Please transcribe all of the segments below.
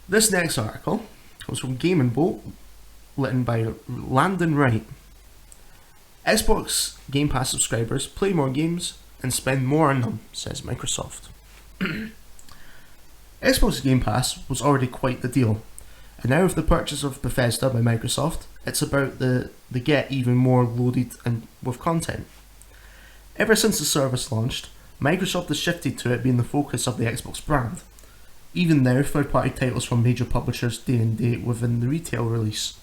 This next article was from Game and Boat, written by Landon Wright. Xbox Game Pass subscribers play more games and spend more on them, says Microsoft. Xbox Game Pass was already quite the deal, and now with the purchase of Bethesda by Microsoft, it's about the get even more loaded and with content. Ever since the service launched, Microsoft has shifted to it being the focus of the Xbox brand. Even now, third-party titles from major publishers day and date within the retail release.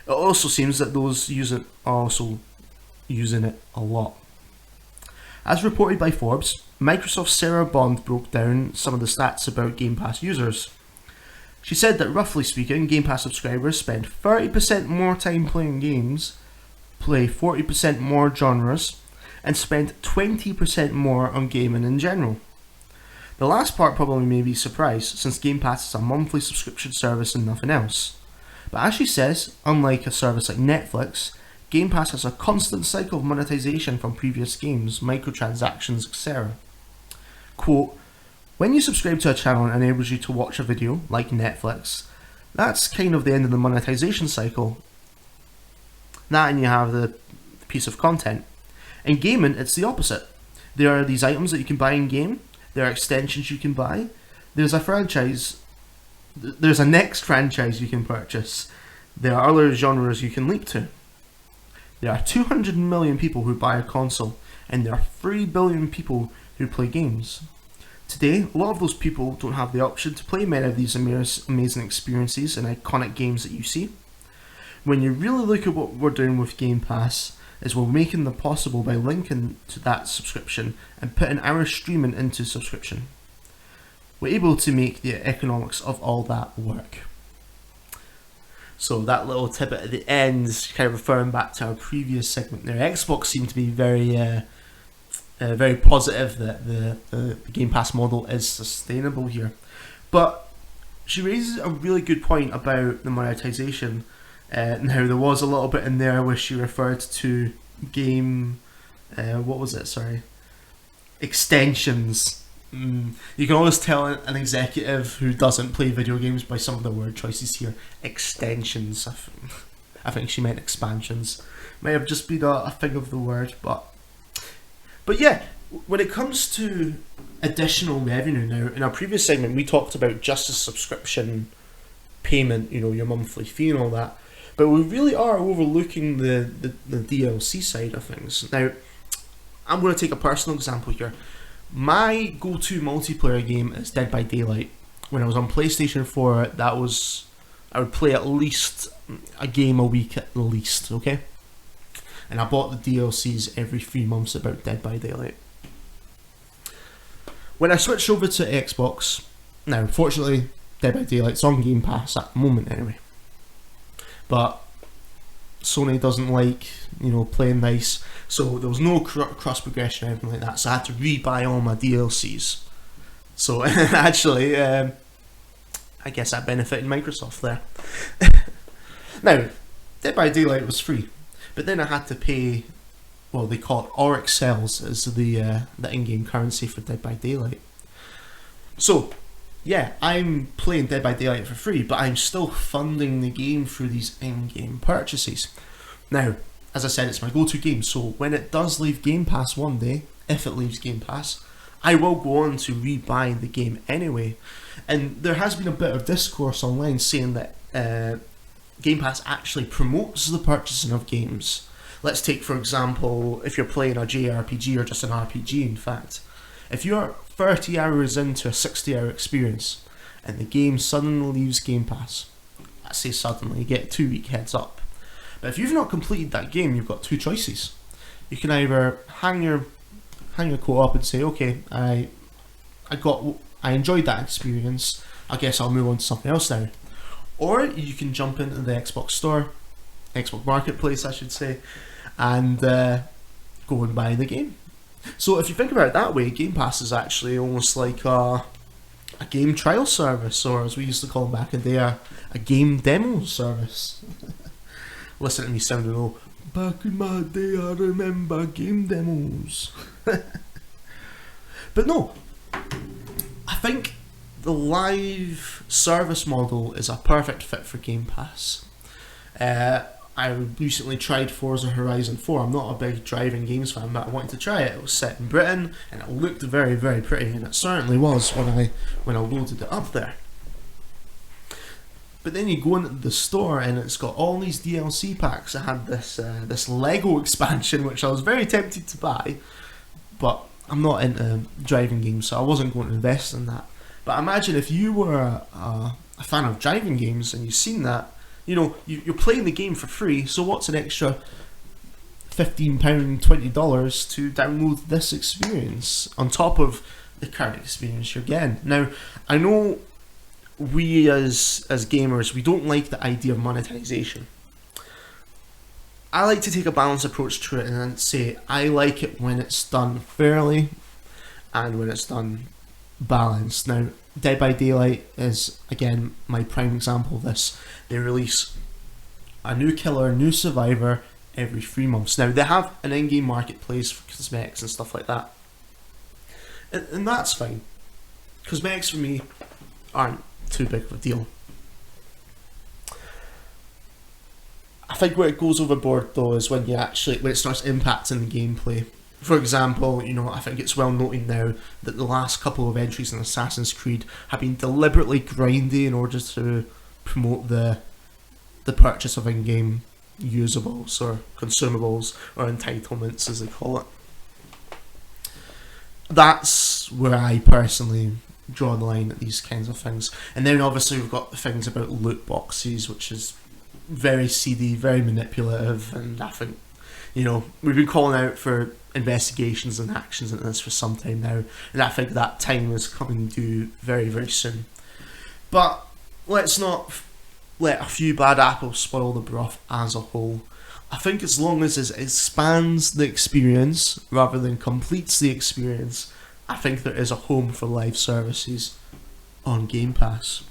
It also seems that those use it are also using it a lot. As reported by Forbes, Microsoft's Sarah Bond broke down some of the stats about Game Pass users. She said that roughly speaking, Game Pass subscribers spend 30% more time playing games, play 40% more genres, and spend 20% more on gaming in general. The last part probably may be a surprise, since Game Pass is a monthly subscription service and nothing else. But as she says, unlike a service like Netflix, Game Pass has a constant cycle of monetization from previous games, microtransactions, etc. Quote, when you subscribe to a channel and enables you to watch a video, like Netflix, that's kind of the end of the monetization cycle. That and you have the piece of content. In gaming, it's the opposite. There are these items that you can buy in game, there are extensions you can buy, there's a next franchise you can purchase, there are other genres you can leap to. There are 200 million people who buy a console, and there are 3 billion people who play games. Today, a lot of those people don't have the option to play many of these amazing experiences and iconic games that you see. When you really look at what we're doing with Game Pass, is we're making them possible by linking to that subscription and putting our streaming into subscription. We're able to make the economics of all that work. So that little tidbit at the end is kind of referring back to our previous segment there. Xbox seemed to be very positive that the Game Pass model is sustainable here. But she raises a really good point about the monetization. Now there was a little bit in there where she referred to extensions. You can always tell an executive who doesn't play video games by some of the word choices here. Extensions. I think she meant expansions. May have just been a thing of the word, but yeah, when it comes to additional revenue now, in our previous segment we talked about just a subscription payment, your monthly fee and all that. But we really are overlooking the DLC side of things. Now, I'm going to take a personal example here. My go-to multiplayer game is Dead by Daylight. When I was on PlayStation 4, I would play at least a game a week at least, okay? And I bought the DLCs every 3 months about Dead by Daylight. When I switched over to Xbox, now, fortunately, Dead by Daylight's on Game Pass at the moment anyway. But Sony doesn't like, playing nice, so there was no cross progression or anything like that, so I had to re-buy all my DLCs. So actually, I guess I benefited Microsoft there. Now, Dead by Daylight was free, but then I had to pay, well, they call it Oryx Cells as the in-game currency for Dead by Daylight. So, yeah, I'm playing Dead by Daylight for free, but I'm still funding the game through these in-game purchases. Now, as I said, it's my go-to game, so when it does leave Game Pass one day, if it leaves Game Pass, I will go on to re-buy the game anyway. And there has been a bit of discourse online saying that Game Pass actually promotes the purchasing of games. Let's take, for example, if you're playing a JRPG or just an RPG, in fact. If you're 30 hours into a 60-hour experience and the game suddenly leaves Game Pass, I say suddenly, you get a 2-week heads up. But if you've not completed that game, you've got 2 choices. You can either hang your coat up and say, okay, I enjoyed that experience, I guess I'll move on to something else now. Or you can jump into the Xbox store, Xbox Marketplace I should say, and go and buy the game. So if you think about it that way, Game Pass is actually almost like a game trial service, or as we used to call them back in the day, a game demo service. Listen to me sounding all, back in my day I remember game demos. But no, I think the live service model is a perfect fit for Game Pass. I recently tried Forza Horizon 4. I'm not a big driving games fan, but I wanted to try it. It was set in Britain, and it looked very, very pretty, and it certainly was when I loaded it up there. But then you go into the store, and it's got all these DLC packs. It had this Lego expansion, which I was very tempted to buy, but I'm not into driving games, so I wasn't going to invest in that. But imagine if you were a fan of driving games and you've seen that. You're playing the game for free, so what's an extra £15, $20 to download this experience on top of the current experience you're getting? Now, I know we as gamers, we don't like the idea of monetization. I like to take a balanced approach to it and say I like it when it's done fairly and when it's done balanced. Now, Dead by Daylight is, again, my prime example of this. They release a new killer, new survivor every 3 months. Now, they have an in-game marketplace for cosmetics and stuff like that. And that's fine. Cosmetics for me aren't too big of a deal. I think where it goes overboard though is when it starts impacting the gameplay. For example, I think it's well noted now that the last couple of entries in Assassin's Creed have been deliberately grindy in order to promote the purchase of in-game usables or consumables or entitlements, as they call it. That's where I personally draw the line at these kinds of things. And then obviously we've got the things about loot boxes, which is very seedy, very manipulative, and I think, we've been calling out for investigations and actions into this for some time now, and I think that time is coming due very, very soon. But let's not let a few bad apples spoil the broth as a whole. I think as long as it expands the experience rather than completes the experience, I think there is a home for live services on Game Pass.